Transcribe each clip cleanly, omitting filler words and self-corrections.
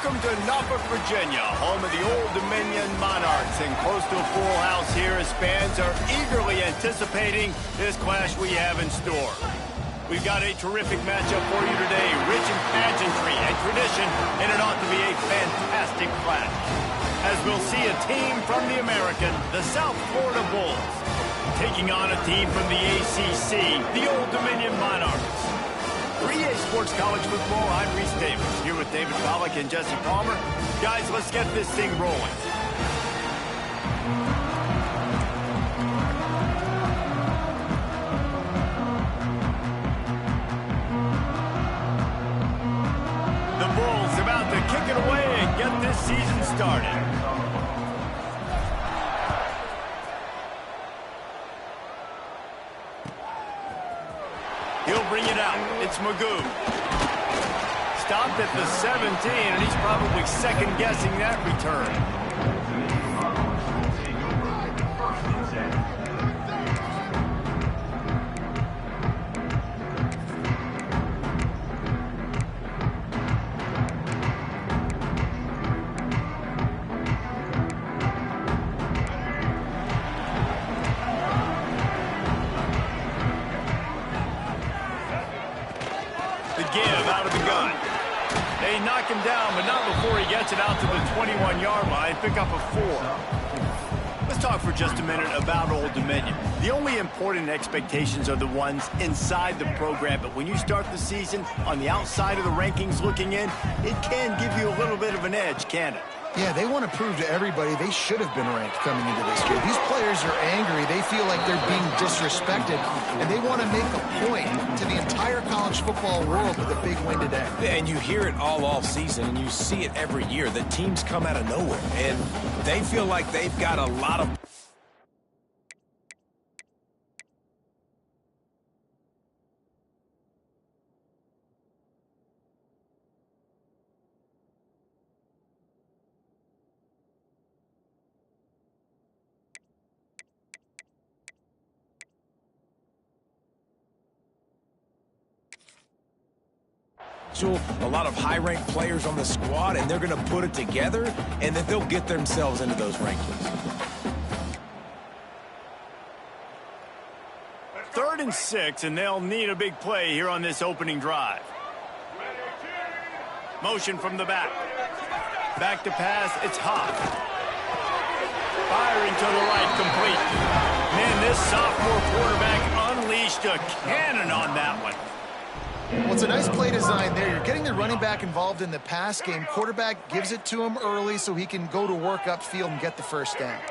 Welcome to Norfolk, Virginia, home of the Old Dominion Monarchs, and close to a full house here as fans are eagerly anticipating this clash we have in store. We've got a terrific matchup for you today, rich in pageantry and tradition, and it ought to be a fantastic clash. As we'll see a team from the American, the South Florida Bulls, taking on a team from the ACC, the Old Dominion Monarchs. For EA Sports College Football, I'm Reese Davis, here with David Pollack and Jesse Palmer. Guys, let's get this thing rolling. The Bulls about to kick it away and get this season started. He'll bring it out. It's Magoo. Stopped at the 17, and he's probably second-guessing that return. Give out of the gun. They knock him down, but not before he gets it out to the 21-yard line. Pick up a 4. Let's talk for just a minute about Old Dominion. The only important expectations are the ones inside the program, but when you start the season on the outside of the rankings looking in, it can give you a little bit of an edge, can it? Yeah, they want to prove to everybody they should have been ranked coming into this year. These players are angry. They feel like they're being disrespected, and they want to make a point to the entire college football world with a big win today. And you hear it all season, and you see it every year. The teams come out of nowhere, and they feel like they've got a lot of... a lot of high-ranked players on the squad, and they're going to put it together, and then they'll get themselves into those rankings. 3rd and 6, and they'll need a big play here on this opening drive. Motion from the back. Back to pass, it's hot. Firing to the right, complete. Man, this sophomore quarterback unleashed a cannon on that one. Well, it's a nice play design there. You're getting the running back involved in the pass game. Quarterback gives it to him early so he can go to work upfield and get the first down.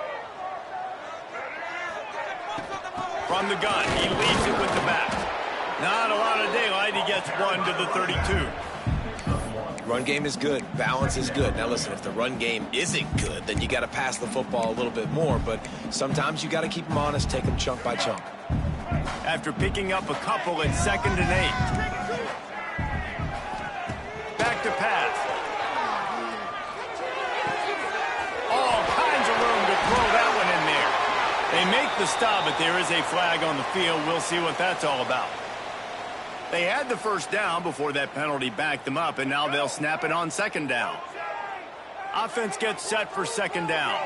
From the gun, he leaves it with the back. Not a lot of daylight. He gets one to the 32. Run game is good. Balance is good. Now, listen, if the run game isn't good, then you got to pass the football a little bit more. But sometimes you got to keep them honest, take them chunk by chunk. After picking up a couple, it's 2nd and 8. Back to pass. All kinds of room to throw that one in there. They make the stop, but there is a flag on the field. We'll see what that's all about. They had the first down before that penalty backed them up, and now they'll snap it on 2nd down. Offense gets set for 2nd down.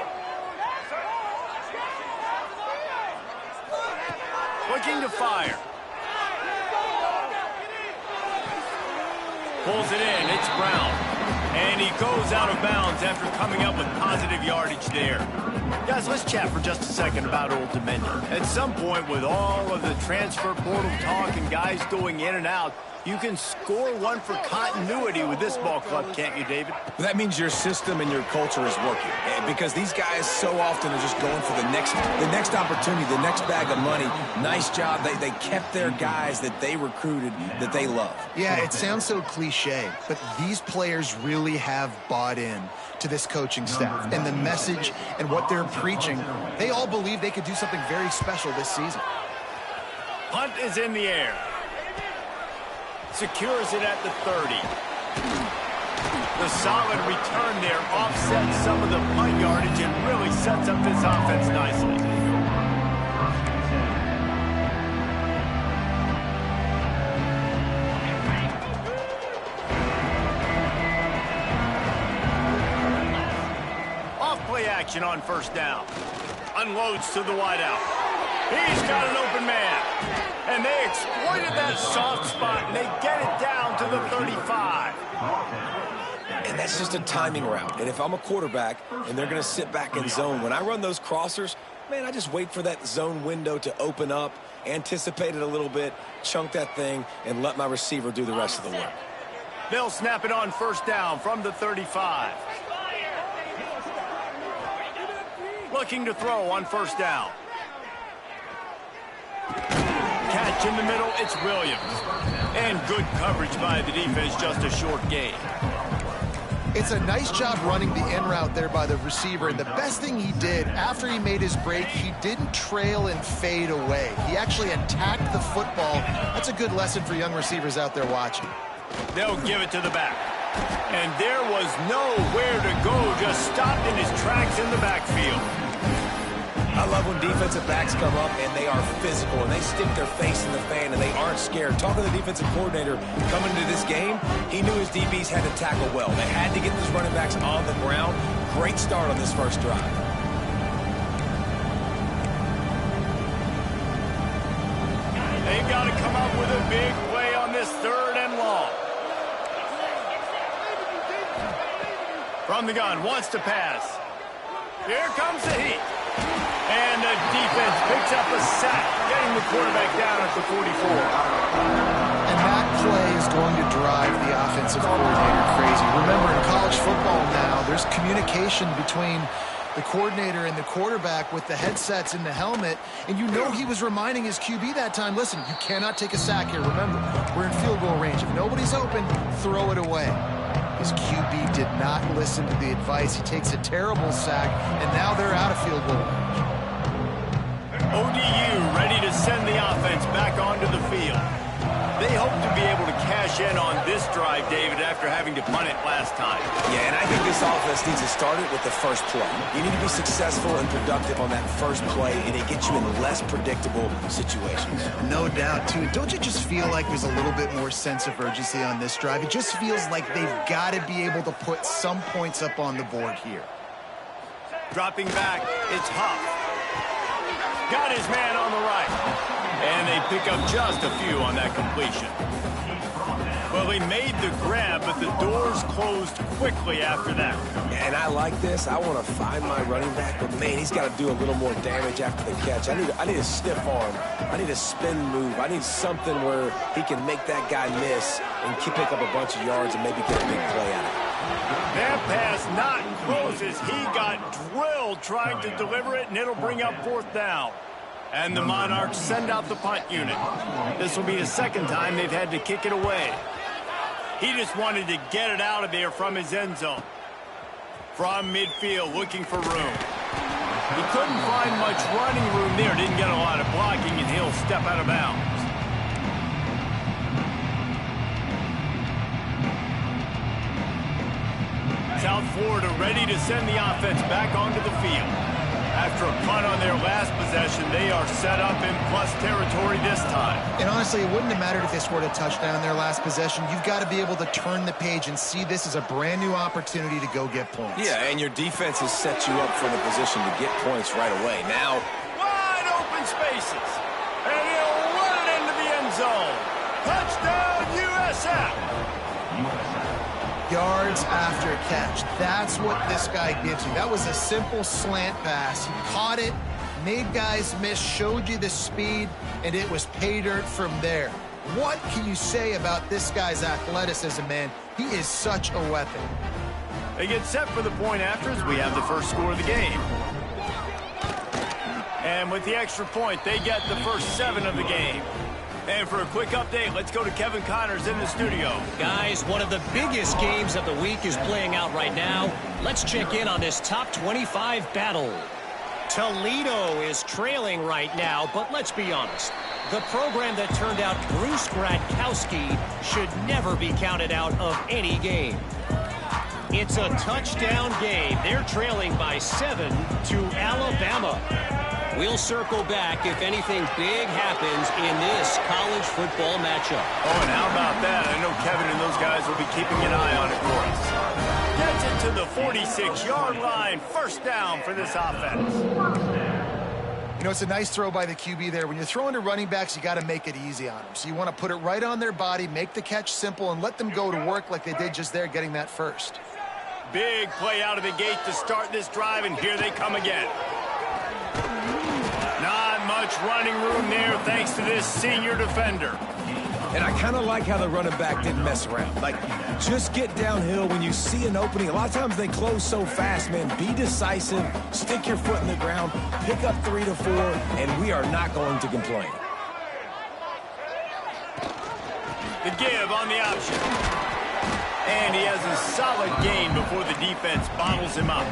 Looking to fire. Pulls it in. It's Brown. And he goes out of bounds after coming up with positive yardage there. Guys, let's chat for just a second about Old Dominion. At some point, with all of the transfer portal talk and guys going in and out, you can score one for continuity with this ball club, can't you, David? That means your system and your culture is working. Because these guys so often are just going for the next opportunity, the next bag of money. Nice job. They kept their guys that they recruited, that they love. Yeah, it sounds so cliche, but these players really have bought in to this coaching staff and the message and what they're preaching. They all believe they could do something very special this season. Punt is in the air. Secures it at the 30. The solid return there offsets some of the punt yardage and really sets up this offense nicely. action on first down. Unloads to the wideout. He's got an open man. And they exploited that soft spot, and they get it down to the 35. And that's just a timing route. And if I'm a quarterback and they're going to sit back in zone, when I run those crossers, man, I just wait for that zone window to open up, anticipate it a little bit, chunk that thing, and let my receiver do the rest of the work. They'll snap it on first down from the 35. Looking to throw on first down. Catch in the middle, it's Williams. And good coverage by the defense, just a short gain. It's a nice job running the in route there by the receiver. And the best thing he did after he made his break, he didn't trail and fade away. He actually attacked the football. That's a good lesson for young receivers out there watching. They'll give it to the back. And there was nowhere to go, just stopped in his tracks in the backfield. I love when defensive backs come up and they are physical and they stick their face in the fan and they aren't scared. Talking to the defensive coordinator coming into this game, he knew his DBs had to tackle well. They had to get these running backs on the ground. Great start on this first drive. They've got to come up with a big play on this third and long. From the gun, wants to pass. Here comes the heat. And the defense picks up a sack, getting the quarterback down at the 44. And that play is going to drive the offensive coordinator crazy. Remember, in college football now, there's communication between the coordinator and the quarterback with the headsets in the helmet, and you know he was reminding his QB that time, listen, you cannot take a sack here. Remember, we're in field goal range. If nobody's open, throw it away. His QB did not listen to the advice. He takes a terrible sack, and now they're out of field goal range. ODU ready to send the offense back onto the field. They hope to be able to cash in on this drive, David, after having to punt it last time. Yeah, and I think this offense needs to start it with the first play. You need to be successful and productive on that first play, and it gets you in less predictable situations. No doubt, too. Don't you just feel like there's a little bit more sense of urgency on this drive? It just feels like they've got to be able to put some points up on the board here. Dropping back, it's Huff. Got his man on the right. And they pick up just a few on that completion. Well, he made the grab, but the doors closed quickly after that. And I like this. I want to find my running back, but, man, he's got to do a little more damage after the catch. I need a stiff arm. I need a spin move. I need something where he can make that guy miss and pick up a bunch of yards and maybe get a big play out of it. That pass not close as he got drilled trying to deliver it, and it'll bring up fourth down. And the Monarchs send out the punt unit. This will be the second time they've had to kick it away. He just wanted to get it out of there from his end zone. From midfield, looking for room. He couldn't find much running room there. Didn't get a lot of blocking, and he'll step out of bounds. South Florida ready to send the offense back onto the field. After a punt on their last possession, they are set up in plus territory this time. And honestly, it wouldn't have mattered if they scored a touchdown in their last possession. You've got to be able to turn the page and see this as a brand new opportunity to go get points. Yeah, and your defense has set you up for the position to get points right away. Now, wide open spaces. And he'll run it into the end zone. Touchdown, USF. Yards after catch. That's what this guy gives you. That was a simple slant pass. He caught it, made guys miss, showed you the speed, and it was pay dirt from there. What can you say about this guy's athleticism, man? He is such a weapon. They get set for the point after as we have the first score of the game. And with the extra point, they get the first 7 of the game. And for a quick update, let's go to Kevin Connors in the studio. Guys, one of the biggest games of the week is playing out right now. Let's check in on this top 25 battle. Toledo is trailing right now, but let's be honest. The program that turned out Bruce Gradkowski should never be counted out of any game. It's a touchdown game. They're trailing by 7 to Alabama. We'll circle back if anything big happens in this college football matchup. Oh, and how about that? I know Kevin and those guys will be keeping an eye on it for us. Gets it to the 46-yard line. First down for this offense. You know, it's a nice throw by the QB there. When you're throwing to running backs, you got to make it easy on them. So you want to put it right on their body, make the catch simple, and let them go to work like they did just there, getting that first. Big play out of the gate to start this drive, and here they come again. Not much running room there thanks to this senior defender. And I kind of like how the running back didn't mess around. Like, just get downhill when you see an opening. A lot of times they close so fast, man. Be decisive, stick your foot in the ground, pick up 3 to 4, and we are not going to complain. The give on the option. And he has a solid gain before the defense bottles him up.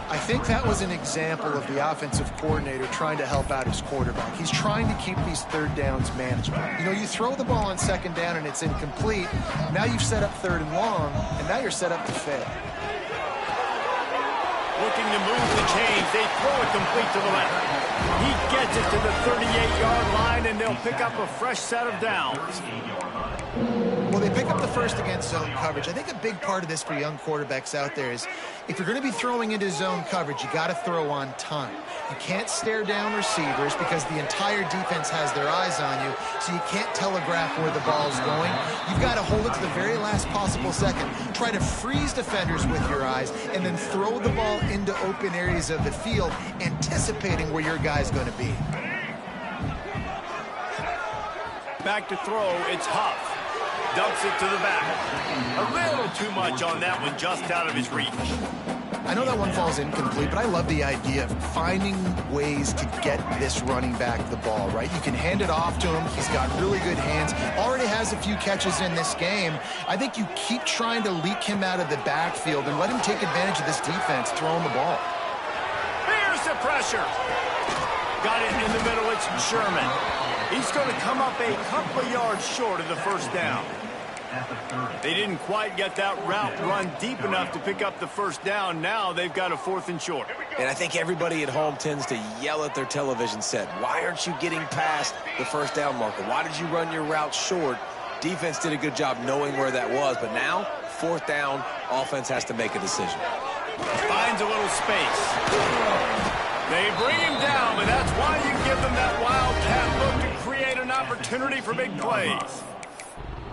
I think that was an example of the offensive coordinator trying to help out his quarterback. He's trying to keep these third downs manageable. You know, you throw the ball on second down and it's incomplete. Now you've set up third and long, and now you're set up to fail. Looking to move the chains. They throw it complete to the left. He gets it to the 38-yard line, and they'll pick up a fresh set of downs. Well, they pick up the first against zone coverage. I think a big part of this for young quarterbacks out there is if you're going to be throwing into zone coverage, you got to throw on time. You can't stare down receivers because the entire defense has their eyes on you, so you can't telegraph where the ball's going. You've got to hold it to the very last possible second. Try to freeze defenders with your eyes and then throw the ball into open areas of the field, anticipating where your guy's going to be. Back to throw, it's Huff. Dumps it to the back. A little too much on that one, just out of his reach. I know that one falls incomplete, but I love the idea of finding ways to get this running back the ball, right? You can hand it off to him. He's got really good hands. Already has a few catches in this game. I think you keep trying to leak him out of the backfield and let him take advantage of this defense throwing the ball. Here's the pressure. Got it in the middle. It's Sherman. He's going to come up a couple of yards short of the first down. They didn't quite get that route run deep enough to pick up the first down. Now they've got a 4th and short. And I think everybody at home tends to yell at their television set. Why aren't you getting past the first down marker? Why did you run your route short? Defense did a good job knowing where that was. But now, 4th down, offense has to make a decision. Finds a little space. They bring him down, but that's why you give them that wildcat look to create an opportunity for big plays.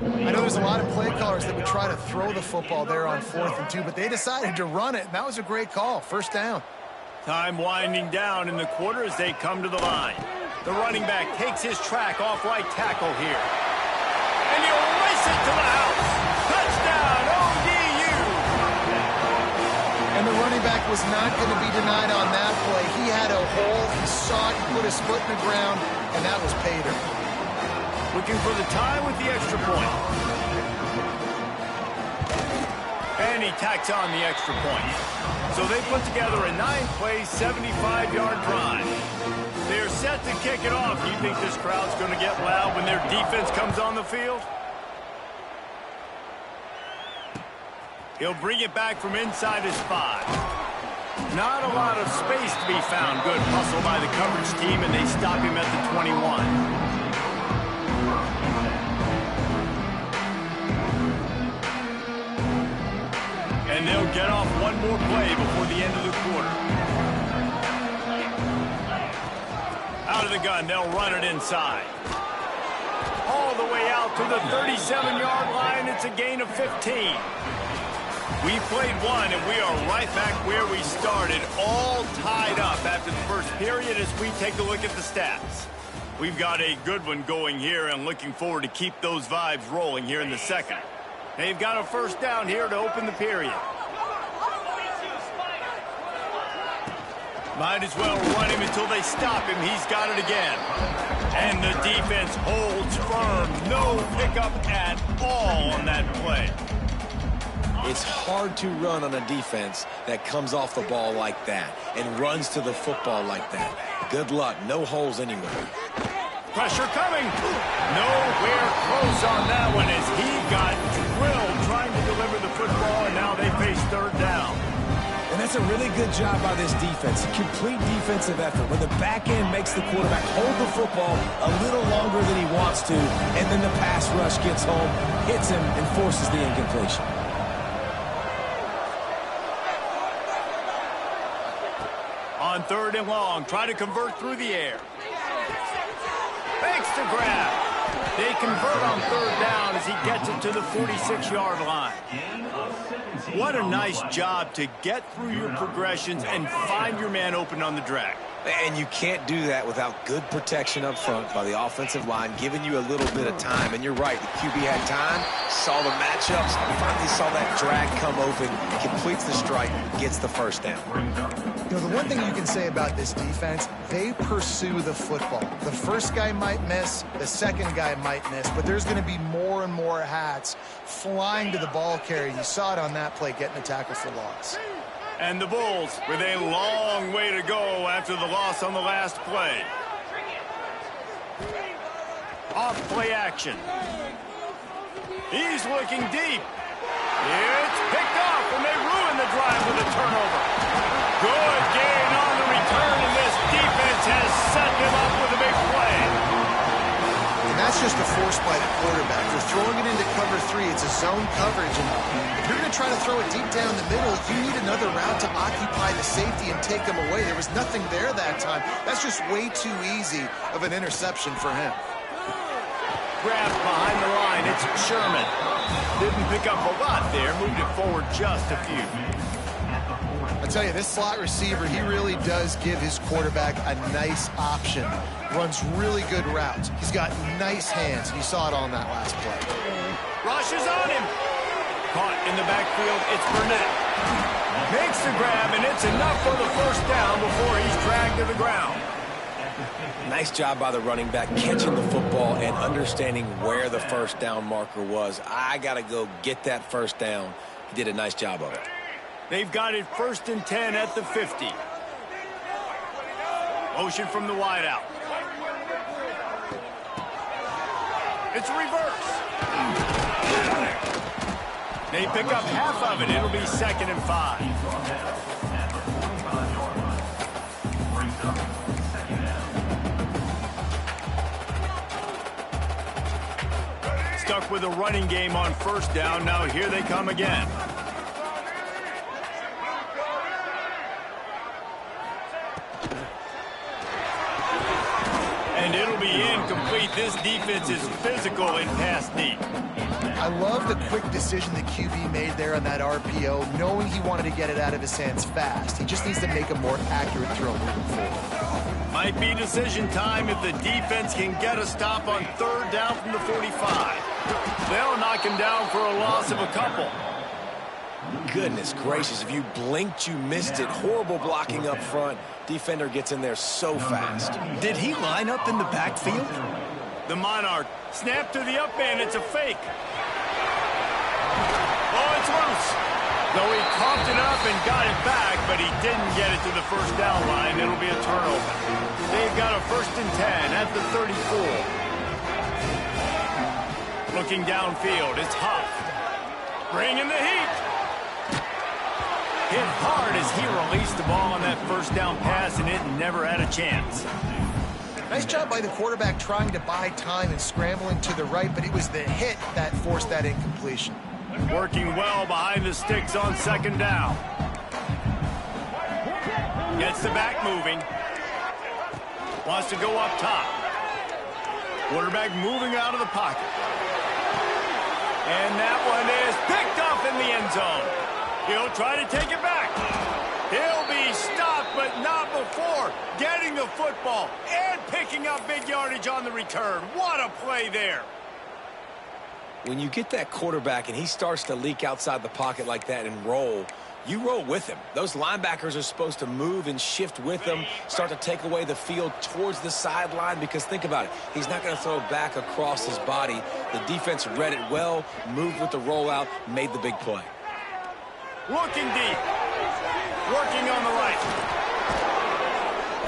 I know there's a lot of play callers that would try to throw the football there on 4th and 2, but they decided to run it, and that was a great call. First down. Time winding down in the quarter as they come to the line. The running back takes his track off right tackle here. And he'll race it to the house. Touchdown, ODU! And the running back was not going to be denied on that play. He had a hole, he saw it, he put his foot in the ground, and that was pay dirt. Looking for the tie with the extra point. And he tacks on the extra point. So they put together a 9-play, 75-yard drive. They're set to kick it off. You think this crowd's going to get loud when their defense comes on the field? He'll bring it back from inside his 5. Not a lot of space to be found. Good hustle by the coverage team, and they stop him at the 21. And they'll get off one more play before the end of the quarter. Out of the gun, they'll run it inside. All the way out to the 37-yard line. It's a gain of 15. We played one, and we are right back where we started, all tied up after the first period as we take a look at the stats. We've got a good one going here and looking forward to keep those vibes rolling here in the second. They've got a first down here to open the period. Might as well run him until they stop him. He's got it again. And the defense holds firm. No pickup at all on that play. It's hard to run on a defense that comes off the ball like that and runs to the football like that. Good luck. No holes anywhere. Pressure coming. Nowhere close on that one as he got drilled trying to deliver the football, and now they face third down. And that's a really good job by this defense. Complete defensive effort. When the back end makes the quarterback hold the football a little longer than he wants to, and then the pass rush gets home, hits him, and forces the incompletion. On 3rd and long, try to convert through the air. Makes the grab. They convert on 3rd down as he gets it to the 46-yard line. What a nice job to get through your progressions and find your man open on the drag. And you can't do that without good protection up front by the offensive line, giving you a little bit of time. And you're right, the QB had time, saw the matchups, finally saw that drag come open, completes the strike, gets the first down. You know, the one thing you can say about this defense, they pursue the football. The first guy might miss, the second guy might miss, but there's going to be more and more hats flying to the ball carrier. You saw it on that play, getting a tackle for loss. And the Bulls with a long way to go after the loss on the last play. Off play action. He's looking deep. It's picked off, and they ruin the drive with a turnover. Good gain on the return, and this defense has set him up with a big play. And that's just a force by the quarterback. They're throwing it into cover 3. It's a zone coverage, and if you're going to try to throw it deep down the middle, you need another route to occupy the safety and take him away. There was nothing there that time. That's just way too easy of an interception for him. Grab behind the line. It's Sherman. Didn't pick up a lot there. Moved it forward just a few. I tell you, this slot receiver, he really does give his quarterback a nice option. Runs really good routes. He's got nice hands. You saw it on that last play. Rush is on him. Caught in the backfield. It's Burnett. Makes the grab, and it's enough for the first down before he's dragged to the ground. Nice job by the running back, catching the football and understanding where the first down marker was. I got to go get that first down. He did a nice job of it. They've got it 1st and 10 at the 50. Motion from the wideout. It's reverse. They pick up half of it. It'll be 2nd and 5. Stuck with a running game on 1st down. Now here they come again. And it'll be incomplete. This defense is physical and pass deep. I love the quick decision the QB made there on that RPO, knowing he wanted to get it out of his hands fast. He just needs to make a more accurate throw moving forward. Might be decision time if the defense can get a stop on 3rd down from the 45. They'll knock him down for a loss of a couple. Goodness gracious, if you blinked, you missed it. Horrible blocking up front. Defender gets in there so fast. Did he line up in the backfield? The Monarch snap to the up man. It's a fake. Oh, it's loose. Though he coughed it up and got it back, but he didn't get it to the first down line. It'll be a turnover. They've got a 1st and 10 at the 34. Looking downfield, it's Huff. Bringing the heat. Hit hard as he released the ball on that 1st down pass, and it never had a chance. Nice job by the quarterback trying to buy time and scrambling to the right, but it was the hit that forced that incompletion. Working well behind the sticks on 2nd down. Gets the back moving. Wants to go up top. Quarterback moving out of the pocket. And that one is picked off in the end zone. He'll try to take it back. He'll be stopped, but not before getting the football and picking up big yardage on the return. What a play there. When you get that quarterback and he starts to leak outside the pocket like that and roll, you roll with him. Those linebackers are supposed to move and shift with him, start to take away the field towards the sideline, because think about it. He's not going to throw back across his body. The defense read it well, moved with the rollout, made the big play. Looking deep. Working on the right.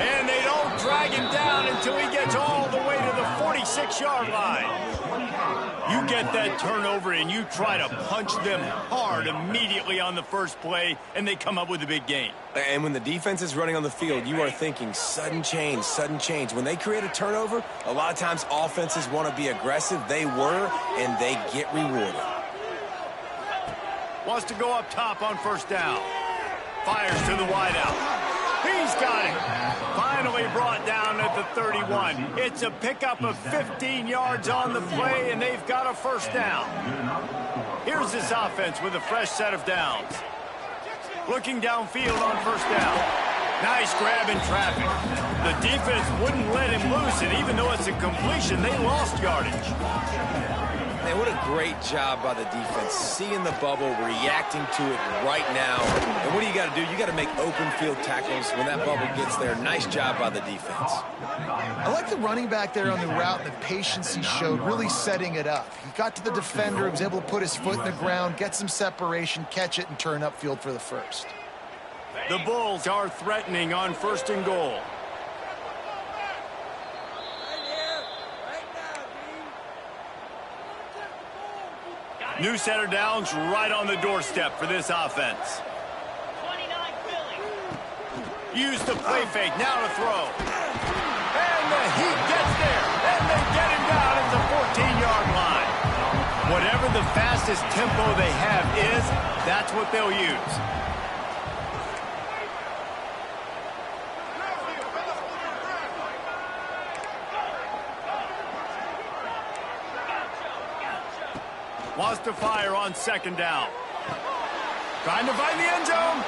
And they don't drag him down until he gets all the way to the 46-yard line. You get that turnover and you try to punch them hard immediately on the first play, and they come up with a big gain. And when the defense is running on the field, you are thinking sudden change, sudden change. When they create a turnover, a lot of times offenses want to be aggressive. They were, and they get rewarded. Wants to go up top on 1st down. Fires to the wideout. He's got it. Finally brought down at the 31. It's a pickup of 15 yards on the play, and they've got a first down. Here's this offense with a fresh set of downs. Looking downfield on first down. Nice grab in traffic. The defense wouldn't let him loose, and even though it's a completion, they lost yardage. Man, what a great job by the defense. Seeing the bubble, reacting to it right now. And what do? You got to make open field tackles when that bubble gets there. Nice job by the defense. I like the running back there on the route, the patience he showed, really setting it up. He got to the defender, was able to put his foot in the ground, get some separation, catch it, and turn upfield for the first. The Bulls are threatening on 1st and goal. New set of downs right on the doorstep for this offense. Use the play fake, now to throw. And the Heat gets there, and they get him down at the 14-yard line. Whatever the fastest tempo they have is, that's what they'll use. Wants to fire on 2nd down. Trying to find the end zone.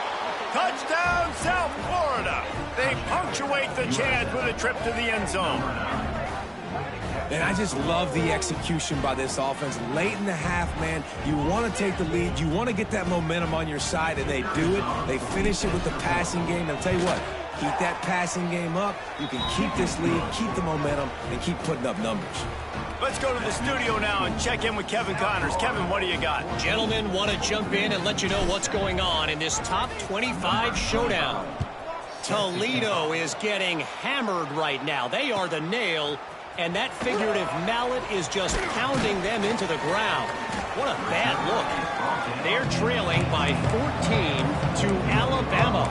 Touchdown, South Florida. They punctuate the chance with a trip to the end zone. And I just love the execution by this offense. Late in the half, man, you want to take the lead. You want to get that momentum on your side, and they do it. They finish it with the passing game. And I'll tell you what, keep that passing game up. You can keep this lead, keep the momentum, and keep putting up numbers. Let's go to the studio now and check in with Kevin Connors. Kevin, what do you got? Gentlemen, want to jump in and let you know what's going on in this top 25 showdown. Toledo is getting hammered right now. They are the nail, and that figurative mallet is just pounding them into the ground. What a bad look. They're trailing by 14 to Alabama.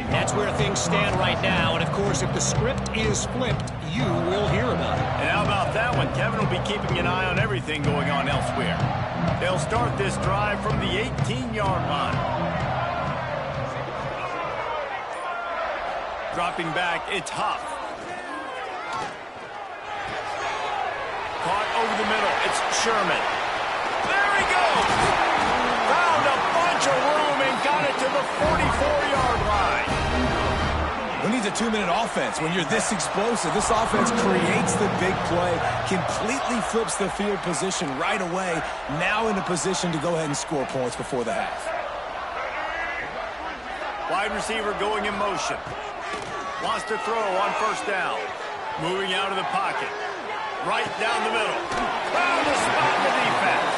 That's where things stand right now, and of course, if the script is flipped, you will hear about it. And how about that one? Kevin will be keeping an eye on everything going on elsewhere. They'll start this drive from the 18-yard line. Dropping back, it's Huff. Caught over the middle, it's Sherman. There he goes! Found a bunch of room and got it to the 44-yard line. Who needs a 2-minute offense when you're this explosive? This offense creates the big play, completely flips the field position right away, now in a position to go ahead and score points before the half. Wide receiver going in motion. Wants to throw on 1st down. Moving out of the pocket. Right down the middle. Found the spot in the defense.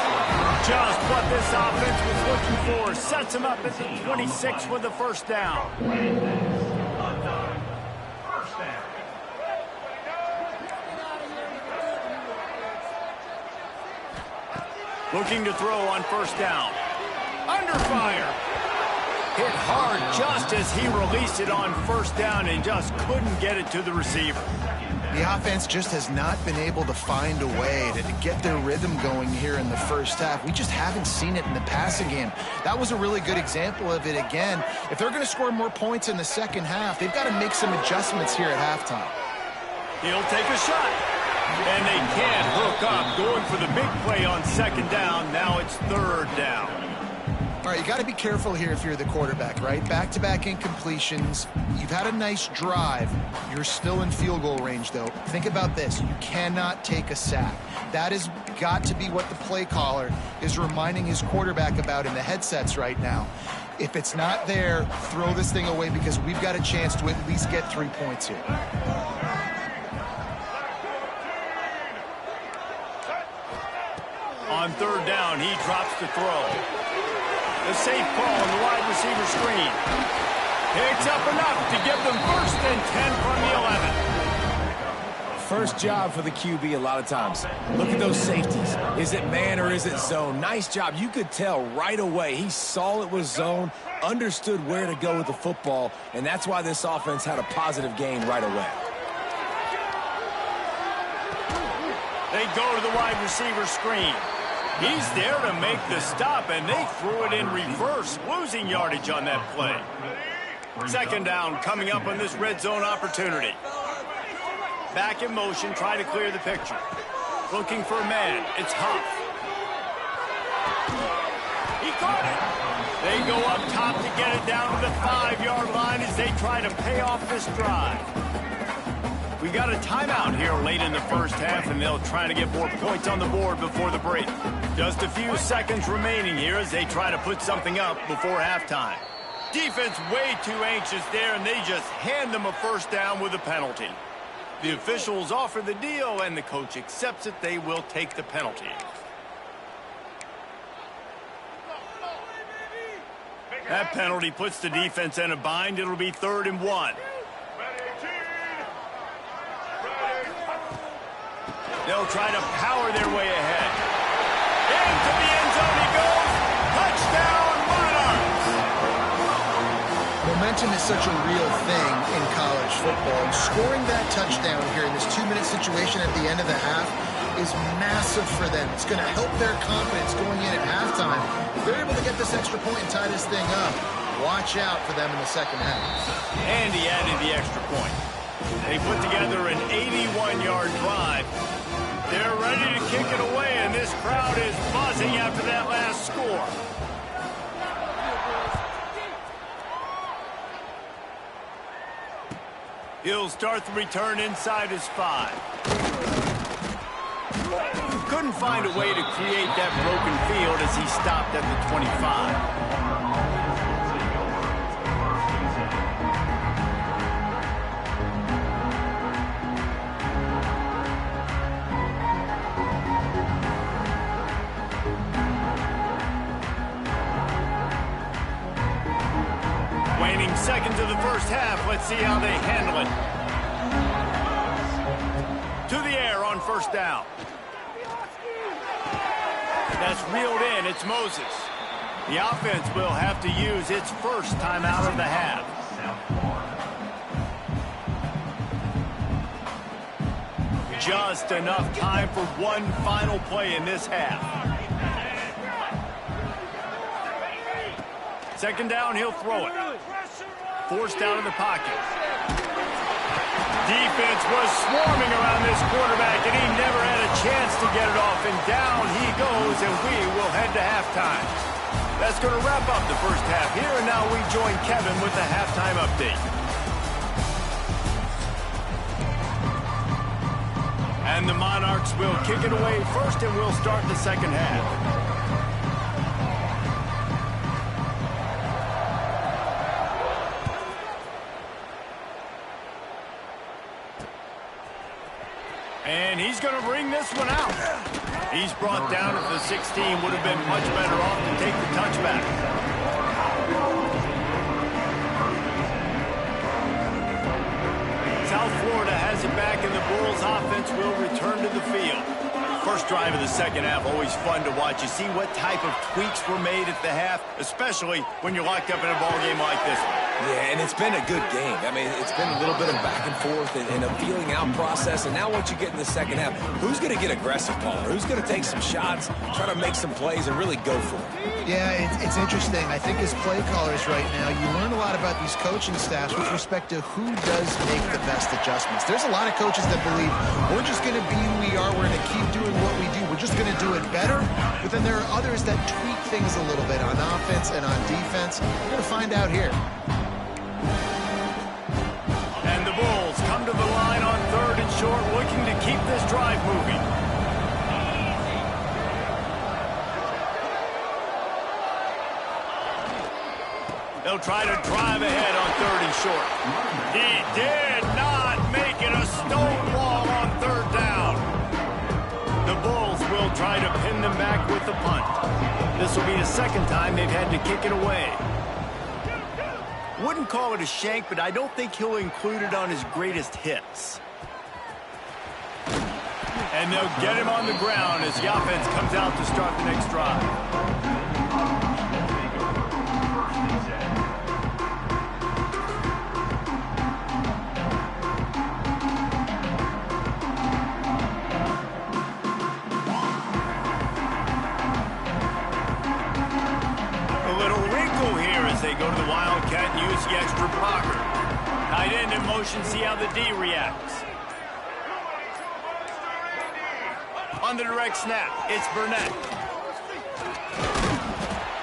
Just what this offense was looking for. Sets him up at the 26 with the 1st down. Looking to throw on 1st down. Under fire. Hit hard just as he released it on 1st down and just couldn't get it to the receiver. The offense just has not been able to find a way to get their rhythm going here in the first half. We just haven't seen it in the passing game. That was a really good example of it again. If they're going to score more points in the second half, they've got to make some adjustments here at halftime. He'll take a shot. And they can't hook up, going for the big play on 2nd down. Now it's 3rd down. All right, you got to be careful here if you're the quarterback, right? Back-to-back incompletions. You've had a nice drive. You're still in field goal range, though. Think about this. You cannot take a sack. That has got to be what the play caller is reminding his quarterback about in the headsets right now. If it's not there, throw this thing away because we've got a chance to at least get 3 points here. On 3rd down, he drops the throw. The safe ball on the wide receiver screen. Picks up enough to give them 1st and 10 from the 11. First job for the QB a lot of times. Look at those safeties. Is it man or is it zone? Nice job. You could tell right away. He saw it was zone, understood where to go with the football, and that's why this offense had a positive gain right away. They go to the wide receiver screen. He's there to make the stop, and they threw it in reverse, losing yardage on that play. Second down coming up on this red zone opportunity. Back in motion, trying to clear the picture. Looking for a man. It's Huff. He caught it. They go up top to get it down to the 5-yard line as they try to pay off this drive. We got a timeout here late in the first half, and they'll try to get more points on the board before the break. Just a few seconds remaining here as they try to put something up before halftime. Defense way too anxious there, and they just hand them a first down with a penalty. The officials offer the deal, and the coach accepts it. They will take the penalty. That penalty puts the defense in a bind. It'll be 3rd and 1. They'll try to power their way ahead. Into the end zone he goes. Touchdown, Monarchs! Momentum is such a real thing in college football. And scoring that touchdown here in this 2-minute situation at the end of the half is massive for them. It's going to help their confidence going in at halftime. If they're able to get this extra point and tie this thing up, watch out for them in the second half. And he added the extra point. They put together an 81-yard drive. They're ready to kick it away, and this crowd is buzzing after that last score. He'll start the return inside his 5. Couldn't find a way to create that broken field as he stopped at the 25. Seconds of the first half. Let's see how they handle it. To the air on first down. That's reeled in. It's Moses. The offense will have to use its first timeout of the half. Just enough time for one final play in this half. Second down, he'll throw it. Forced out of the pocket. Defense was swarming around this quarterback, and he never had a chance to get it off. And down he goes, and we will head to halftime. That's going to wrap up the first half here, and now we join Kevin with the halftime update. And the Monarchs will kick it away first, and we'll start the second half. And he's going to bring this one out. He's brought down at the 16. Would have been much better off to take the touchback. South Florida has it back, and the Bulls offense will return to the field. First drive of the second half, always fun to watch. You see what type of tweaks were made at the half, especially when you're locked up in a ball game like this one. Yeah, and it's been a good game. I mean, it's been a little bit of back and forth and a feeling out process. And now once you get in the second half, who's going to get aggressive, Paul? Who's going to take some shots, try to make some plays, and really go for it? Yeah, it's interesting. I think as play callers right now, you learn a lot about these coaching staffs with respect to who does make the best adjustments. There's a lot of coaches that believe we're just going to be who we are. We're going to keep doing what we do. We're just going to do it better. But then there are others that tweak things a little bit on offense and on defense. We're going to find out here. And the Bulls come to the line on 3rd and short, looking to keep this drive moving. They'll try to drive ahead on 3rd and short. He did not make it a stone wall on 3rd down. The Bulls will try to pin them back with the punt. This will be the second time they've had to kick it away. Wouldn't call it a shank, but I don't think he'll include it on his greatest hits. And they'll get him on the ground as the offense comes out to start the next drive. They go to the Wildcat and use goes the extra blocker. Tight end in motion, see how the D reacts. On the direct snap, it's Burnett.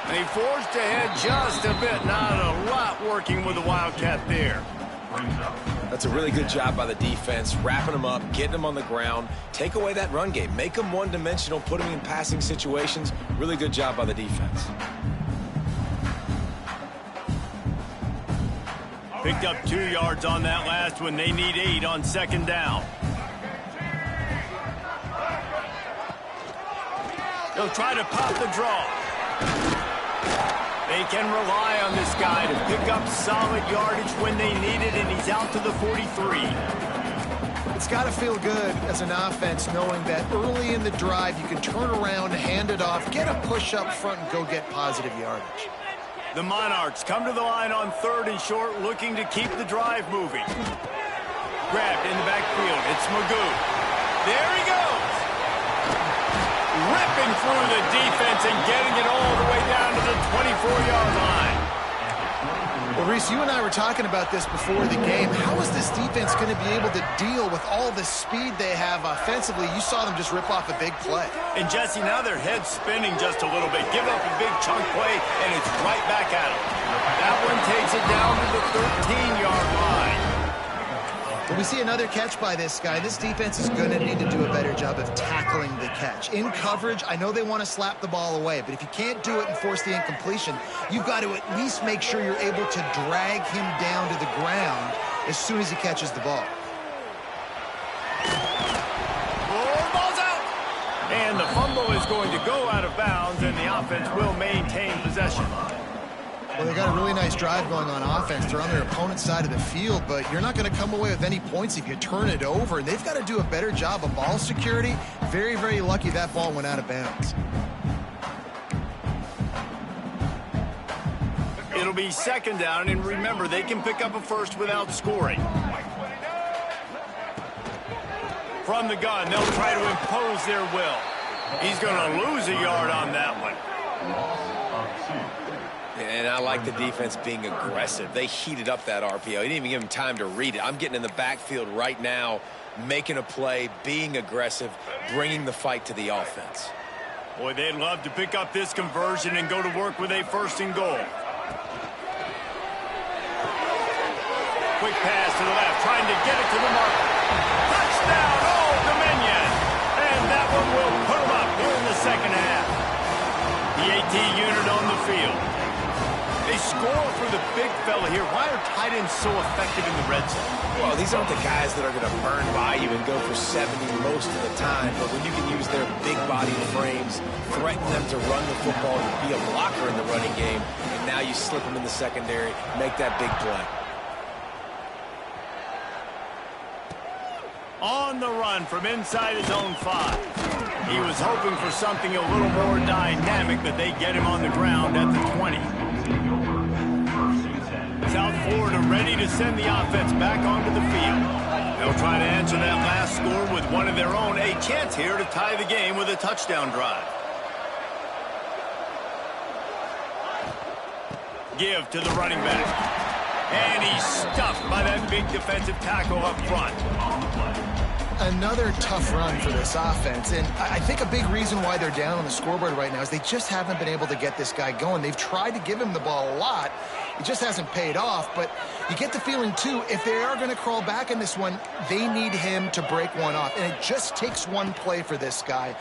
They forced ahead just a bit. Not a lot working with the Wildcat there. That's a really good job by the defense, wrapping them up, getting them on the ground, take away that run game, make them one-dimensional, put them in passing situations. Really good job by the defense. Picked up 2 yards on that last one. They need 8 on second down. They'll try to pop the draw. They can rely on this guy to pick up solid yardage when they need it, and he's out to the 43. It's got to feel good as an offense knowing that early in the drive you can turn around, hand it off, get a push up front, and go get positive yardage. The Monarchs come to the line on 3rd and short, looking to keep the drive moving. Grabbed in the backfield. It's Magoo. There he goes. Ripping through the defense and getting it all the way down to the 24-yard line. Well, Reese, you and I were talking about this before the game. How is this defense going to be able to deal with all the speed they have offensively? You saw them just rip off a big play. And, Jesse, now their head's spinning just a little bit. Give up a big chunk play, and it's right back at them. That one takes it down to the 13-yard line. But we see another catch by this guy. This defense is going to need to do a better job of tackling the catch. In coverage, I know they want to slap the ball away, but if you can't do it and force the incompletion, you've got to at least make sure you're able to drag him down to the ground as soon as he catches the ball. Oh, ball's out! And the fumble is going to go out of bounds, and the offense will maintain possession. Well, they got a really nice drive going on offense. They're on their opponent's side of the field, but you're not going to come away with any points if you turn it over. And they've got to do a better job of ball security. Very, very lucky that ball went out of bounds. It'll be second down, and remember, they can pick up a first without scoring. From the gun, they'll try to impose their will. He's going to lose a yard on that one. And I like the defense being aggressive. They heated up that RPO. He didn't even give him time to read it. I'm getting in the backfield right now, making a play, being aggressive, bringing the fight to the offense. Boy, they'd love to pick up this conversion and go to work with a 1st and goal. Quick pass to the left, trying to get it to the mark. Touchdown, Old Dominion! And that one will put them up here in the second half. The AT unit on the field. They score for the big fella here. Why are tight ends so effective in the red zone? Well, these aren't the guys that are going to burn by you and go for 70 most of the time, but when you can use their big-bodied frames, threaten them to run the football and be a blocker in the running game, and now you slip them in the secondary, make that big play. On the run from inside his own 5. He was hoping for something a little more dynamic, but they get him on the ground at the 20. South Florida ready to send the offense back onto the field. They'll try to answer that last score with one of their own. A chance here to tie the game with a touchdown drive. Give to the running back. And he's stuffed by that big defensive tackle up front. Another tough run for this offense, and I think a big reason why they're down on the scoreboard right now is they just haven't been able to get this guy going. They've tried to give him the ball a lot. It just hasn't paid off, but you get the feeling, too, if they are going to crawl back in this one, they need him to break one off, and it just takes one play for this guy.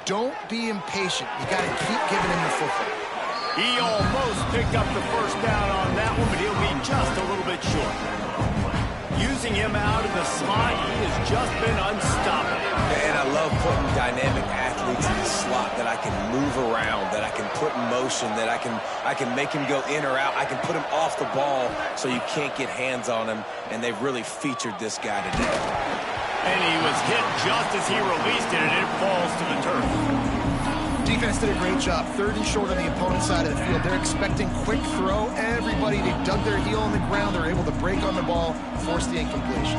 Don't be impatient. You got to keep giving him the football. He almost picked up the first down on that one, but he'll be just a little bit short. Using him out of the slot, he has just been unstoppable. And I love putting dynamic athletes in the slot that I can move around, that I can put in motion, that I can make him go in or out. I can put him off the ball so you can't get hands on him, and they've really featured this guy today. And he was hit just as he released it, and it falls to the turf. Defense did a great job. 3rd and short on the opponent's side of the field. They're expecting quick throw. Everybody, they dug their heel on the ground. They're able to break on the ball, force the incompletion.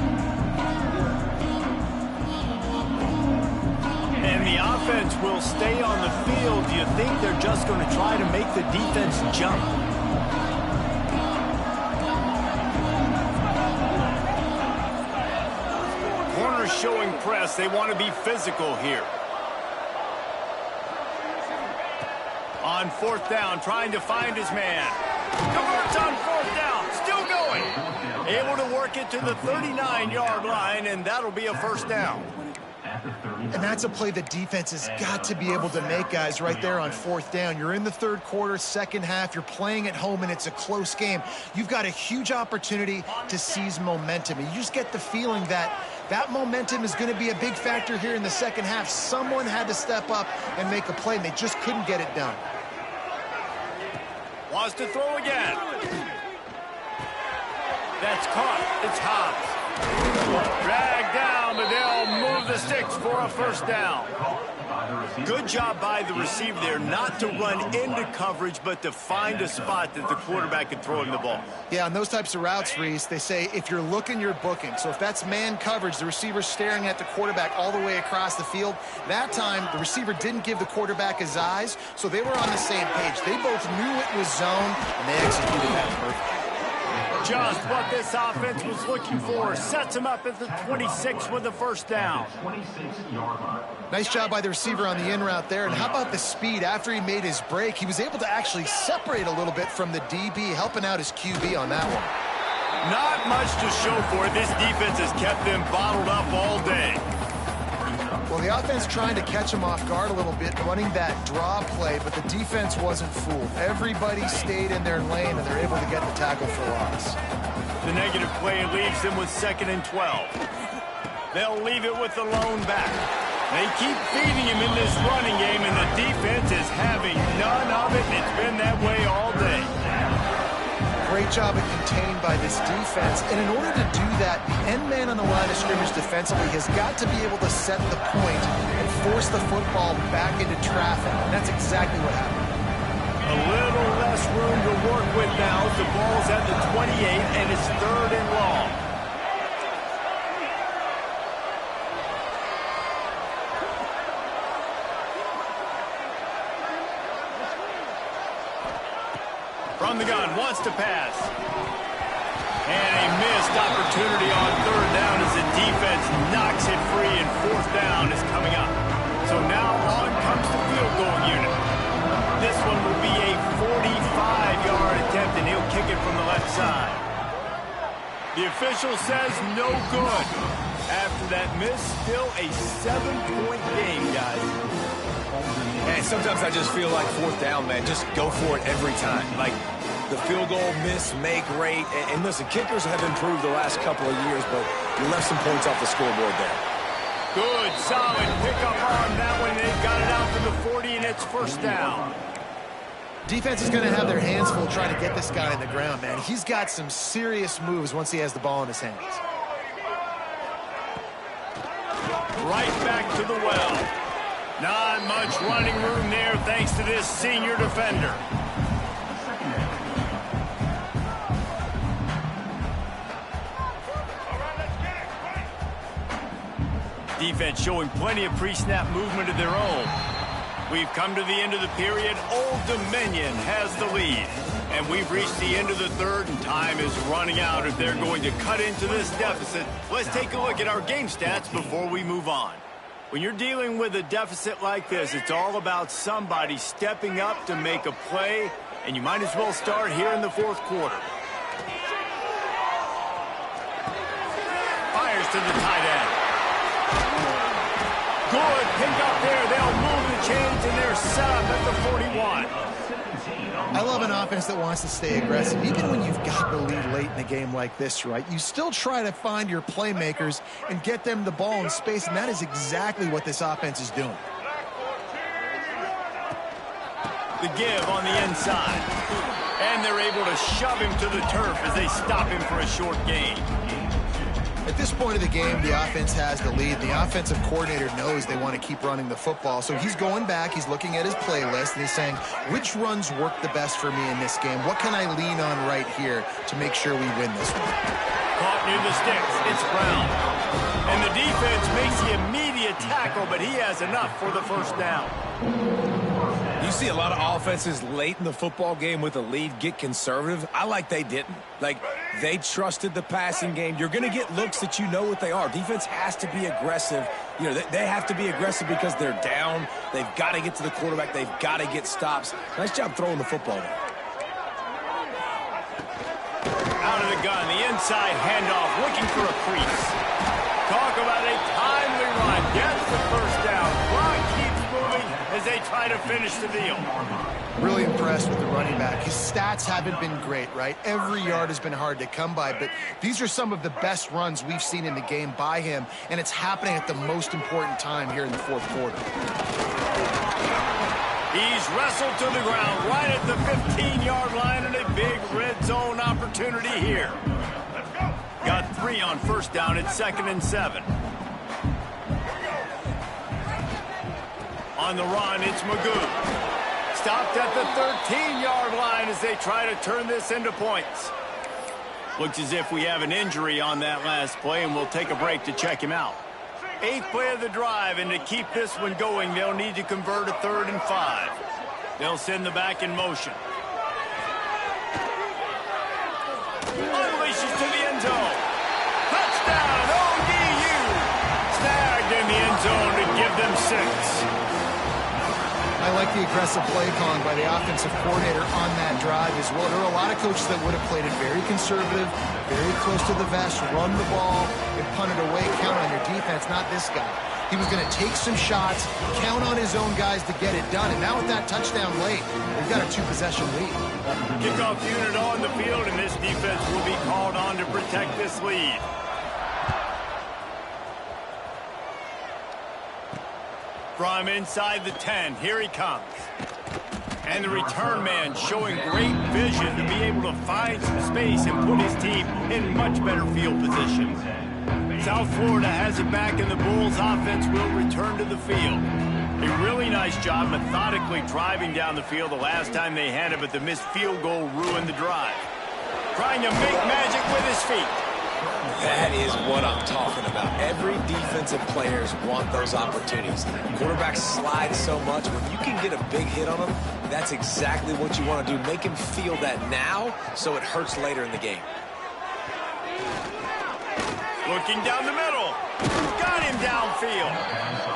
And the offense will stay on the field. Do you think they're just going to try to make the defense jump? receivers showing press. They want to be physical here. On fourth down, trying to find his man. Converts on fourth down, still going. Able to work it to the 39-yard line, and that'll be a first down. And that's a play the defense has got to be able to make, guys, right there on fourth down. You're in the third quarter, second half. You're playing at home, and it's a close game. You've got a huge opportunity to seize momentum. And you just get the feeling that that momentum is going to be a big factor here in the second half. Someone had to step up and make a play, and they just couldn't get it done. Wants to throw again. That's caught. It's Hobbs. Dragged down, but they'll move the sticks for a first down. Good job by the receiver there not to run into coverage, but to find a spot that the quarterback can throw him the ball. Yeah, on those types of routes, Reese, they say if you're looking, you're booking. So if that's man coverage, the receiver's staring at the quarterback all the way across the field. That time, the receiver didn't give the quarterback his eyes, so they were on the same page. They both knew it was zone, and they executed that perfectly. Just what this offense was looking for. Sets him up at the 26 with a first down. Nice job by the receiver on the in route there. And how about the speed? After he made his break, he was able to actually separate a little bit from the DB, helping out his QB on that one. Not much to show for it. This defense has kept them bottled up all day. Well, the offense trying to catch him off guard a little bit, running that draw play, but the defense wasn't fooled. Everybody stayed in their lane, and they're able to get the tackle for loss. The negative play leaves them with 2nd and 12. They'll leave it with the lone back. They keep feeding him in this running game, and the defense is having none of it, and it's been that way all day. Great job at containing by this defense. And in order to do that, the end man on the line of scrimmage defensively has got to be able to set the point and force the football back into traffic. And that's exactly what happened. A little less room to work with now. The ball's at the 28, and it's 3rd and long. From the gun, wants to pass. And a missed opportunity on 3rd down as the defense knocks it free, and 4th down is coming up. So now on comes the field goal unit. This one will be a 45-yard attempt, and he'll kick it from the left side. The official says no good. After that miss, still a 7-point game, guys. And sometimes I just feel like 4th down, man, just go for it every time. Like, the field goal miss, make great. And listen, kickers have improved the last couple of years, but you left some points off the scoreboard there. Good, solid pickup on that one. They've got it out to the 40, and it's 1st down. Defense is going to have their hands full trying to get this guy on the ground, man. He's got some serious moves once he has the ball in his hands. Right back to the well. Not much running room there thanks to this senior defender. Defense showing plenty of pre-snap movement of their own. We've come to the end of the period. Old Dominion has the lead. And we've reached the end of the 3rd, and time is running out if they're going to cut into this deficit. Let's take a look at our game stats before we move on. When you're dealing with a deficit like this, it's all about somebody stepping up to make a play, and you might as well start here in the 4th quarter. Fires to the tight end. Good pick up there. They'll move the chains, and they're set up at the 41. I love an offense that wants to stay aggressive. Even when you've got the lead late in the game like this, right, you still try to find your playmakers and get them the ball in space, and that is exactly what this offense is doing. The give on the inside. And they're able to shove him to the turf as they stop him for a short gain. At this point of the game, the offense has the lead. The offensive coordinator knows they want to keep running the football. So he's going back, he's looking at his playlist, and he's saying, which runs work the best for me in this game? What can I lean on right here to make sure we win this one? Caught near the sticks. It's Brown. And the defense makes the immediate tackle, but he has enough for the 1st down. You see a lot of offenses late in the football game with a lead get conservative. I like they didn't. Like, they trusted the passing game. You're going to get looks that you know what they are. Defense has to be aggressive. You know, they have to be aggressive because they're down. They've got to get to the quarterback. They've got to get stops. Nice job throwing the football. Out of the gun, the inside handoff, looking for a crease. Talk about a timely run. Gets the first down. Clock keeps moving as they try to finish the deal. Really impressed with the running back. His stats haven't been great, right? Every yard has been hard to come by, but these are some of the best runs we've seen in the game by him, and it's happening at the most important time here in the fourth quarter. He's wrestled to the ground right at the 15-yard line, and a big red zone opportunity here. Got 3 on first down. It's 2nd and 7. On the run, it's Magoo. Stopped at the 13-yard line as they try to turn this into points. Looks as if we have an injury on that last play, and we'll take a break to check him out. 8th play of the drive, and to keep this one going, they'll need to convert a 3rd and 5. They'll send the back in motion. Unleashes to the end zone. Touchdown, ODU! Snagged in the end zone to give them 6. I like the aggressive play calling by the offensive coordinator on that drive as well. There are a lot of coaches that would have played it very conservative, very close to the vest, run the ball, and punt it away, count on your defense. Not this guy. He was going to take some shots, count on his own guys to get it done. And now with that touchdown late, they've got a 2-possession lead. Kickoff unit on the field, and this defense will be called on to protect this lead. From inside the 10, here he comes. And the return man showing great vision to be able to find some space and put his team in much better field position. South Florida has it back, and the Bulls offense will return to the field. A really nice job methodically driving down the field the last time they had it, but the missed field goal ruined the drive. Trying to make magic with his feet. That is what I'm talking about. Every defensive players want those opportunities. Quarterbacks slide so much. When you can get a big hit on them, that's exactly what you want to do. Make him feel that now so it hurts later in the game. Looking down the middle. Got him downfield.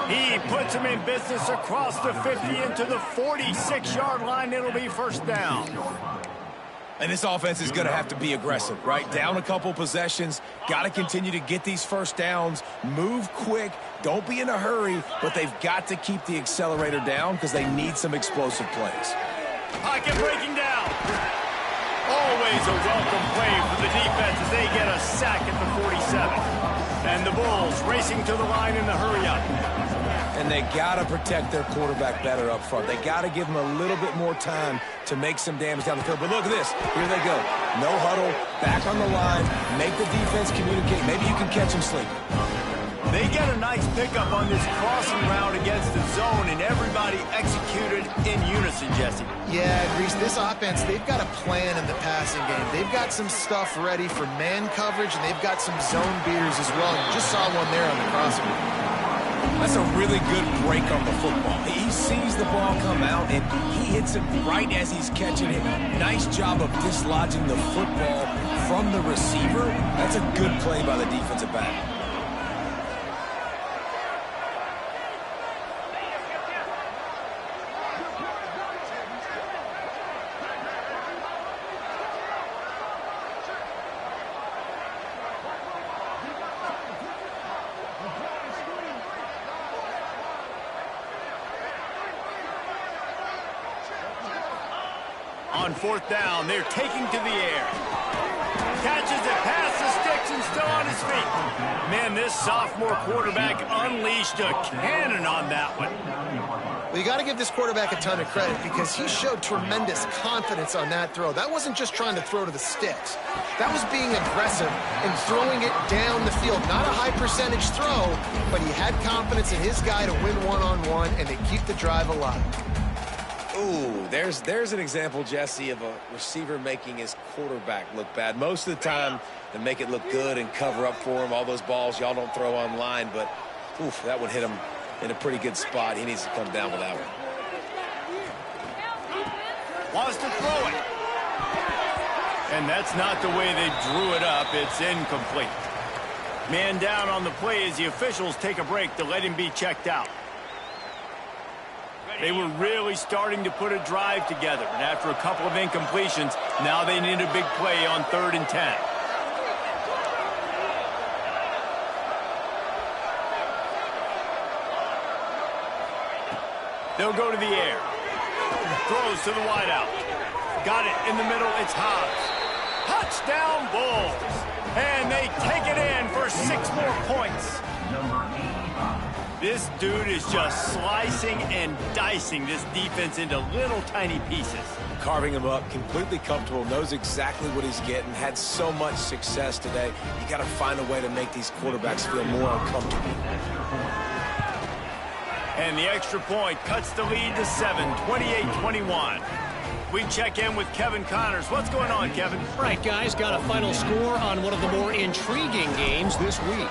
He puts him in business across the 50 into the 46-yard line. It'll be first down. And this offense is going to have to be aggressive, right? Down a couple possessions. Got to continue to get these first downs. Move quick. Don't be in a hurry. But they've got to keep the accelerator down because they need some explosive plays. Pocket breaking down. Always a welcome play for the defense as they get a sack at the 47. And the Bulls racing to the line in the hurry-up. And they got to protect their quarterback better up front. They got to give him a little bit more time to make some damage down the field. But look at this. Here they go. No huddle, back on the line, make the defense communicate. Maybe you can catch them sleeping. They get a nice pickup on this crossing route against the zone, and everybody executed in unison, Jesse. Yeah, Reese, this offense, they've got a plan in the passing game. They've got some stuff ready for man coverage, and they've got some zone beaters as well. You just saw one there on the crossing route. That's a really good break on the football. He sees the ball come out, and he hits it right as he's catching it. Nice job of dislodging the football from the receiver. That's a good play by the defensive back. On fourth down, they're taking to the air. Catches it past the sticks and still on his feet. Man, this sophomore quarterback unleashed a cannon on that one. Well, you got to give this quarterback a ton of credit because he showed tremendous confidence on that throw. That wasn't just trying to throw to the sticks. That was being aggressive and throwing it down the field. Not a high percentage throw, but he had confidence in his guy to win one-on-one and to keep the drive alive. Ooh, there's an example, Jesse, of a receiver making his quarterback look bad. Most of the time, they make it look good and cover up for him. All those balls y'all don't throw online, but oof, that would hit him in a pretty good spot. He needs to come down with that one. Wants to throw it. And that's not the way they drew it up. It's incomplete. Man down on the play as the officials take a break to let him be checked out. They were really starting to put a drive together, and after a couple of incompletions, now they need a big play on 3rd and 10. They'll go to the air. Throws to the wideout. Got it in the middle. It's Hobbs. Touchdown Bulls. And they take it in for 6 more points. This dude is just slicing and dicing this defense into little tiny pieces. Carving him up, completely comfortable, knows exactly what he's getting, had so much success today. You got to find a way to make these quarterbacks feel more uncomfortable. And the extra point cuts the lead to 7, 28-21. We check in with Kevin Connors. What's going on, Kevin? Right, guys, got a final score on one of the more intriguing games this week.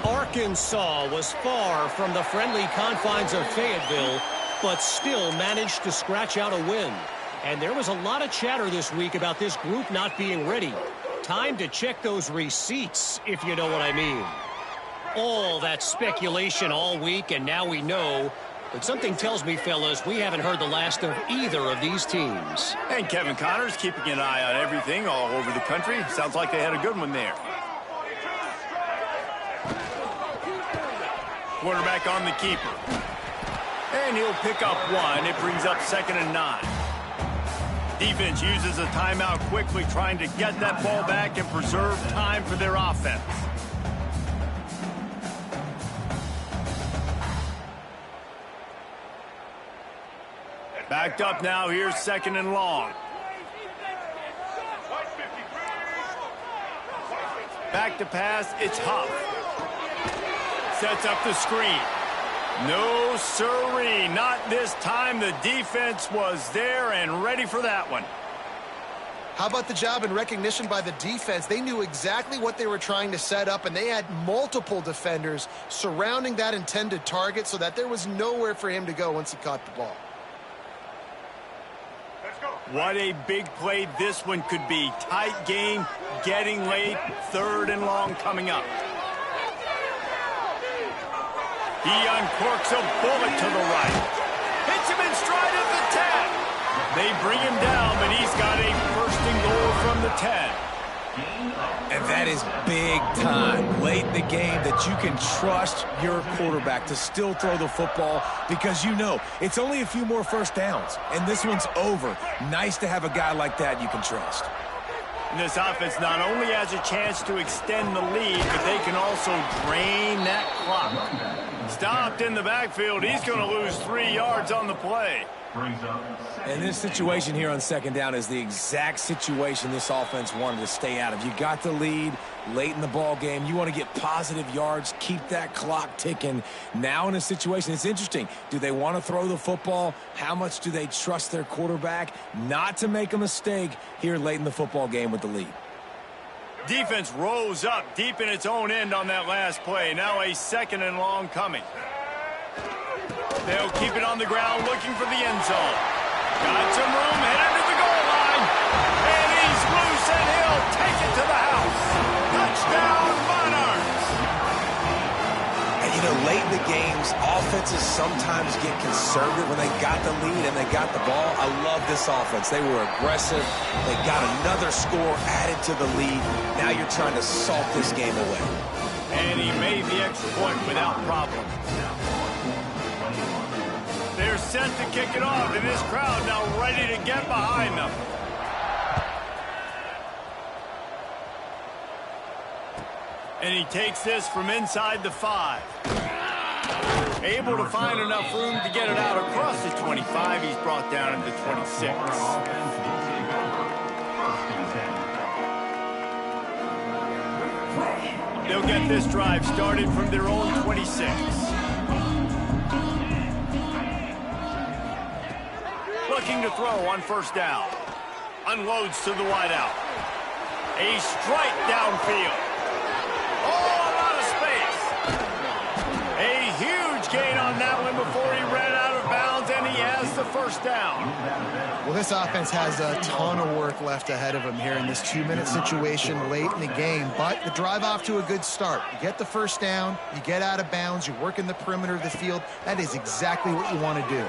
Arkansas was far from the friendly confines of Fayetteville, but still managed to scratch out a win. And there was a lot of chatter this week about this group not being ready. Time to check those receipts, if you know what I mean. All that speculation all week, and now we know. But something tells me, fellas, we haven't heard the last of either of these teams. And Kevin Connors keeping an eye on everything all over the country. Sounds like they had a good one there. Quarterback on the keeper. And he'll pick up 1. It brings up 2nd and 9. Defense uses a timeout quickly, trying to get that ball back and preserve time for their offense. Backed up now. Here's 2nd and long. Back to pass. It's Huff. Sets up the screen. No siree. Not this time. The defense was there and ready for that one. How about the job and recognition by the defense? They knew exactly what they were trying to set up, and they had multiple defenders surrounding that intended target so that there was nowhere for him to go once he caught the ball. What a big play this one could be. Tight game, getting late, 3rd and long coming up. He uncorks a bullet to the right. Hits him in stride at the 10. They bring him down, but he's got a 1st and goal from the 10. And that is big time late in the game that you can trust your quarterback to still throw the football because you know it's only a few more 1st downs, and this one's over. Nice to have a guy like that you can trust. And this offense not only has a chance to extend the lead, but they can also drain that clock. Stopped in the backfield. He's going to lose 3 yards on the play. And this situation here on 2nd down is the exact situation this offense wanted to stay out of. You got the lead late in the ball game. You want to get positive yards, keep that clock ticking. Now in a situation, it's interesting. Do they want to throw the football? How much do they trust their quarterback not to make a mistake here late in the football game with the lead? Defense rose up deep in its own end on that last play. Now a 2nd and long coming. They'll keep it on the ground looking for the end zone. Got some room, headed to the goal line. And he's loose, and he'll take it to the house. Touchdown, Monarchs. And, you know, late in the games, offenses sometimes get conservative when they got the lead and they got the ball. I love this offense. They were aggressive. They got another score added to the lead. Now you're trying to salt this game away. And he made the extra point without problem. They're set to kick it off, and this crowd now ready to get behind them. And he takes this from inside the 5. Able to find enough room to get it out across the 25. He's brought down at the 26. They'll get this drive started from their own 26. Looking to throw on 1st down. Unloads to the wideout. A strike downfield. Oh, a lot of space. A huge gain on that one before he ran out of bounds, and he has the first down. Well, this offense has a ton of work left ahead of them here in this 2-minute situation late in the game, but the drive off to a good start. You get the first down, you get out of bounds, you work in the perimeter of the field. That is exactly what you want to do.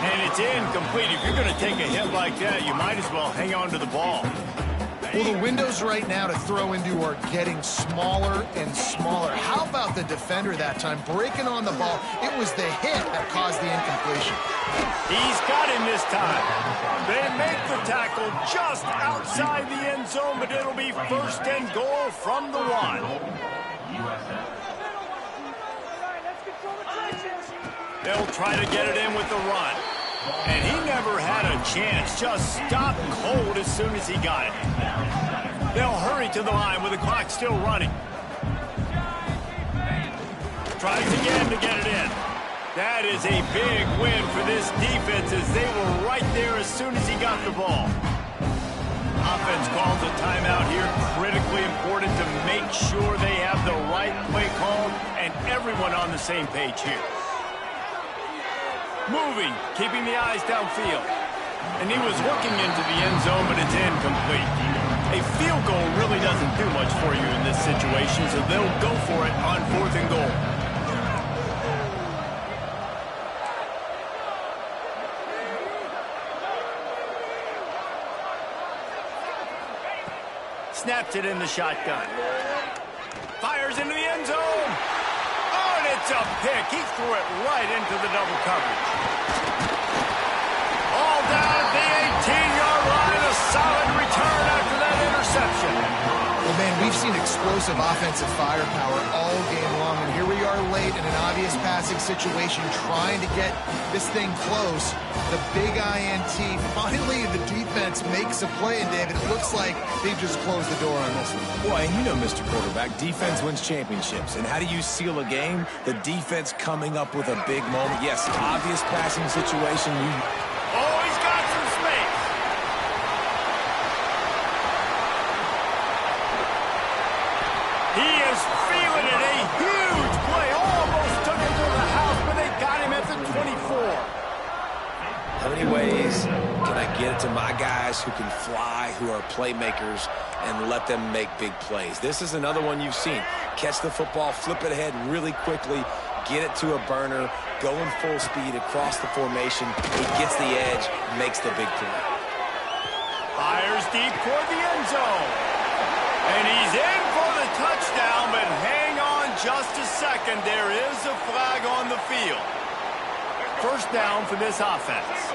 And it's incomplete. If you're going to take a hit like that, you might as well hang on to the ball. Well, the windows right now to throw into are getting smaller and smaller. How about the defender that time breaking on the ball? It was the hit that caused the incompletion. He's got him this time. They make the tackle just outside the end zone, but it'll be first and goal from the 1. They'll try to get it in with the run. And he never had a chance. Just stopped cold as soon as he got it. They'll hurry to the line with the clock still running. Tries again to get it in. That is a big win for this defense as they were right there as soon as he got the ball. Offense calls a timeout here. Critically important to make sure they have the right play call and everyone on the same page here. Moving, keeping the eyes downfield. And he was looking into the end zone, but it's incomplete. A field goal really doesn't do much for you in this situation, so they'll go for it on 4th and goal. Snaps it in the shotgun. Fires into the end zone. Oh, and it's a pick. He threw it right into the double coverage. All down at the 18-yard line. A solid return after that interception. Well, man, we've seen explosive offensive firepower all game long, and here we are late in an obvious passing situation trying to get this thing close. The big INT. Finally, the defense makes a play, and David, it looks like they've just closed the door on this one. Boy, and you know, Mr. Quarterback, defense wins championships. And how do you seal a game? The defense coming up with a big moment. Yes, obvious passing situation. Oh, he's got some space. He is feeling it. A huge play. Almost took him to the house, but they got him at the 24. How many ways can I get it to my guys who can fly, who are playmakers, and let them make big plays? This is another one you've seen. Catch the football, flip it ahead really quickly, get it to a burner, going full speed across the formation. He gets the edge, makes the big play. Fires deep toward the end zone. And he's in for the touchdown, but hang on just a second. There is a flag on the field. First down for this offense.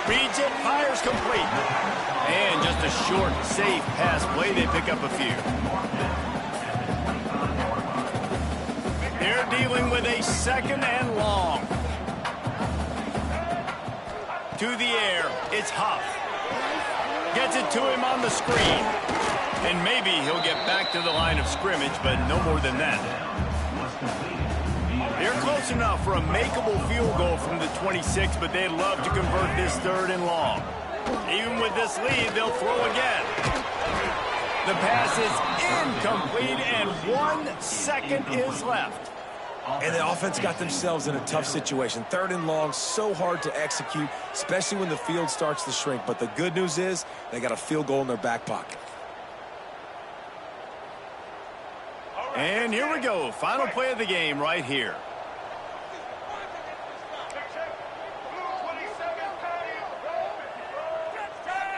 Reads it, fires complete. And just a short, safe pass play. They pick up a few. They're dealing with a 2nd and long. To the air, it's Huff. Gets it to him on the screen. And maybe he'll get back to the line of scrimmage, but no more than that. They're close enough for a makeable field goal from the 26, but they'd love to convert this 3rd and long. Even with this lead, they'll throw again. The pass is incomplete, and 1 second is left. And the offense got themselves in a tough situation. 3rd and long, so hard to execute, especially when the field starts to shrink. But the good news is they got a field goal in their back pocket. And here we go. Final play of the game right here.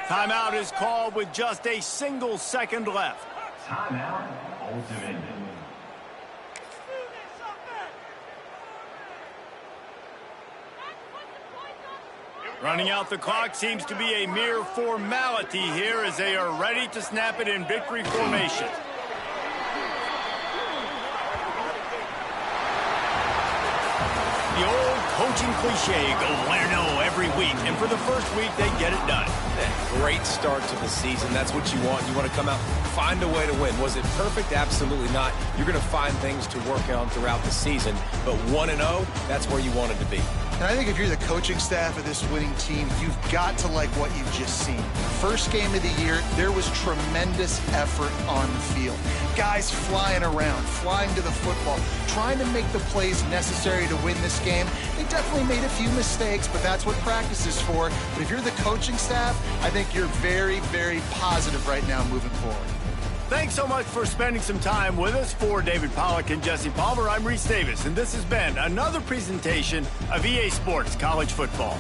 Timeout is called with just a single second left. Timeout, Old Dominion. Running out the clock seems to be a mere formality here as they are ready to snap it in victory formation. The old coaching cliche, go win or no every week. And for the first week, they get it done. Great start to the season. That's what you want. You want to come out, find a way to win. Was it perfect? Absolutely not. You're going to find things to work on throughout the season. But 1-0, that's where you wanted to be. And I think if you're the coaching staff of this winning team, you've got to like what you've just seen. First game of the year, there was tremendous effort on the field. Guys flying around, flying to the football, trying to make the plays necessary to win this game. They definitely made a few mistakes, but that's what practice is for. But if you're the coaching staff, I think you're very, very positive right now moving forward. Thanks so much for spending some time with us. For David Pollack and Jesse Palmer, I'm Reese Davis, and this has been another presentation of EA Sports College Football.